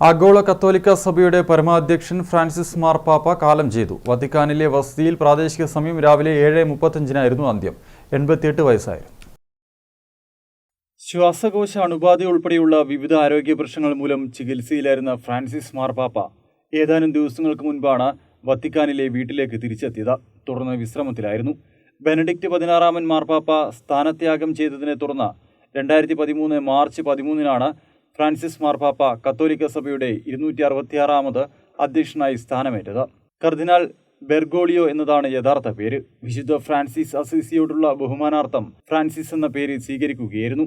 ആഗോള കത്തോലിക്ക സഭയുടെ പരമാധ്യക്ഷൻ ഫ്രാൻസിസ് മാർപ്പാപ്പ കാലം ചെയ്തു. വത്തിക്കാനിലെ വസതിയിൽ പ്രാദേശിക സമയം രാവിലെ 7:35-നായിരുന്നു അന്ത്യം. 88 വയസ്സായിരുന്നു. ശ്വാസകോശ അണുബാധ ഉൾപ്പെടെയുള്ള വിവിധ ആരോഗ്യ പ്രശ്നങ്ങൾ മൂലം ചികിത്സയിലായിരുന്ന ഫ്രാൻസിസ് മാർപ്പാപ്പ ഏതാനും ദിവസങ്ങൾക്ക് മുൻപാണ് വത്തിക്കാനിലെ വീട്ടിലേക്ക് തിരിച്ചെത്തിയത്. തുടർന്ന് വിശ്രമത്തിലായിരുന്നു. ബെനഡിക്റ്റ് 16 മാർപ്പാപ്പ സ്ഥാനത്യാഗം ചെയ്തതിനെ തുടർന്ന് 2013 മാർച്ച് 13-നാണ് ഫ്രാൻസിസ് മാർപ്പാപ്പ കത്തോലിക്ക സഭയുടെ 266ാമത് അധ്യക്ഷനായി സ്ഥാനമേറ്റത്. കർദിനാൾ ബെർഗോളിയോ എന്നതാണ് യഥാർത്ഥ പേര്. വിശുദ്ധ ഫ്രാൻസിസ് അസീസിയോടുള്ള ബഹുമാനാർത്ഥം ഫ്രാൻസിസ് എന്ന പേര് സ്വീകരിക്കുകയായിരുന്നു.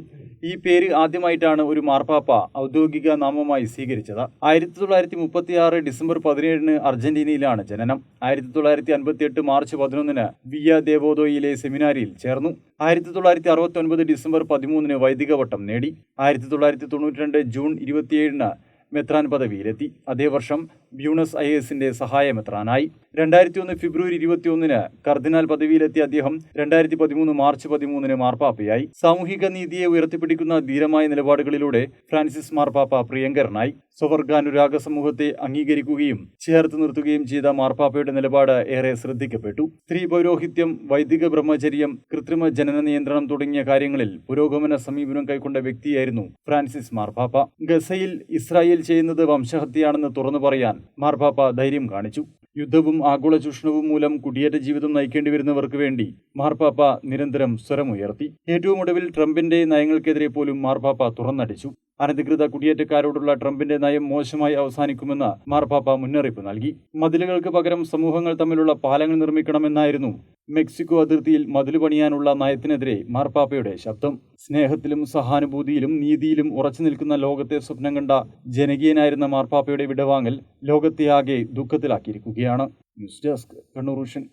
ഈ പേര് ആദ്യമായിട്ടാണ് ഒരു മാർപ്പാപ്പ ഔദ്യോഗിക നാമമായി സ്വീകരിച്ചത്. 1936 ഡിസംബർ 17-ന് അർജന്റീനയിലാണ് ജനനം. 1958 മാർച്ച് 11-ന് വിയ ദേവോദോയിലെ സെമിനാരിയിൽ ചേർന്നു. 1969 ഡിസംബർ 13-ന് വൈദിക പട്ടം നേടി. 1992 ജൂൺ 27-ന് മെത്രാൻ പദവിയിലെത്തി. അതേ വർഷം ബ്യൂണസ് അയേഴ്സിന്റെ സഹായ മെത്രാനായി. 2001 ഫെബ്രുവരി 21-ന് കർദിനാൾ പദവിയിലെത്തിയ അദ്ദേഹം 2013 മാർച്ച് 13-ന് മാർപ്പാപ്പയായി. സാമൂഹിക നീതിയെ ഉയർത്തിപ്പിടിക്കുന്ന ധീരമായ നിലപാടുകളിലൂടെ ഫ്രാൻസിസ് മാർപ്പാപ്പ പ്രിയങ്കരനായി. സ്വവർഗാനുരാഗ സമൂഹത്തെ അംഗീകരിക്കുകയും ചേർത്ത് നിർത്തുകയും ചെയ്ത മാർപ്പാപ്പയുടെ നിലപാട് ഏറെ ശ്രദ്ധിക്കപ്പെട്ടു. സ്ത്രീ പൗരോഹിത്യം, വൈദിക ബ്രഹ്മചര്യം, കൃത്രിമ ജനന നിയന്ത്രണം തുടങ്ങിയ കാര്യങ്ങളിൽ പുരോഗമന സമീപനം കൈക്കൊണ്ട വ്യക്തിയായിരുന്നു ഫ്രാൻസിസ് മാർപ്പാപ്പ. ഗസയിൽ ഇസ്രായേൽ ചെയ്യുന്നത് വംശഹത്യയാണെന്ന് തുറന്നു പറയാൻ മാർപ്പാപ്പ ധൈര്യം കാണിച്ചു. യുദ്ധവും ആഗോള ചൂഷണവും മൂലം കുടിയേറ്റ ജീവിതം നയിക്കേണ്ടി വരുന്നവർക്ക് വേണ്ടി മാർപ്പാപ്പ നിരന്തരം സ്വരമുയർത്തി. ഏറ്റവും ഒടുവിൽ ട്രംപിന്റെ നയങ്ങൾക്കെതിരെ പോലും മാർപ്പാപ്പ തുറന്നടിച്ചു. അനധികൃത കുടിയേറ്റക്കാരോടുള്ള ട്രംപിന്റെ നയം മോശമായി അവസാനിക്കുമെന്ന് മാർപ്പാപ്പ മുന്നറിയിപ്പ് നൽകി. മതിലുകൾക്ക് പകരം സമൂഹങ്ങൾ തമ്മിലുള്ള പാലങ്ങൾ നിർമ്മിക്കണമെന്നായിരുന്നു മെക്സിക്കോ അതിർത്തിയിൽ മതില് പണിയാനുള്ള നയത്തിനെതിരെ മാർപ്പാപ്പയുടെ ശബ്ദം. സ്നേഹത്തിലും സഹാനുഭൂതിയിലും നീതിയിലും ഉറച്ചു നിൽക്കുന്ന ലോകത്തെ സ്വപ്നം കണ്ട ജനകീയനായിരുന്ന മാർപ്പാപ്പയുടെ വിടവാങ്ങൽ ലോകത്തെ ആകെ ദുഃഖത്തിലാക്കിയിരിക്കുകയാണ്. News desk, Kannur vision.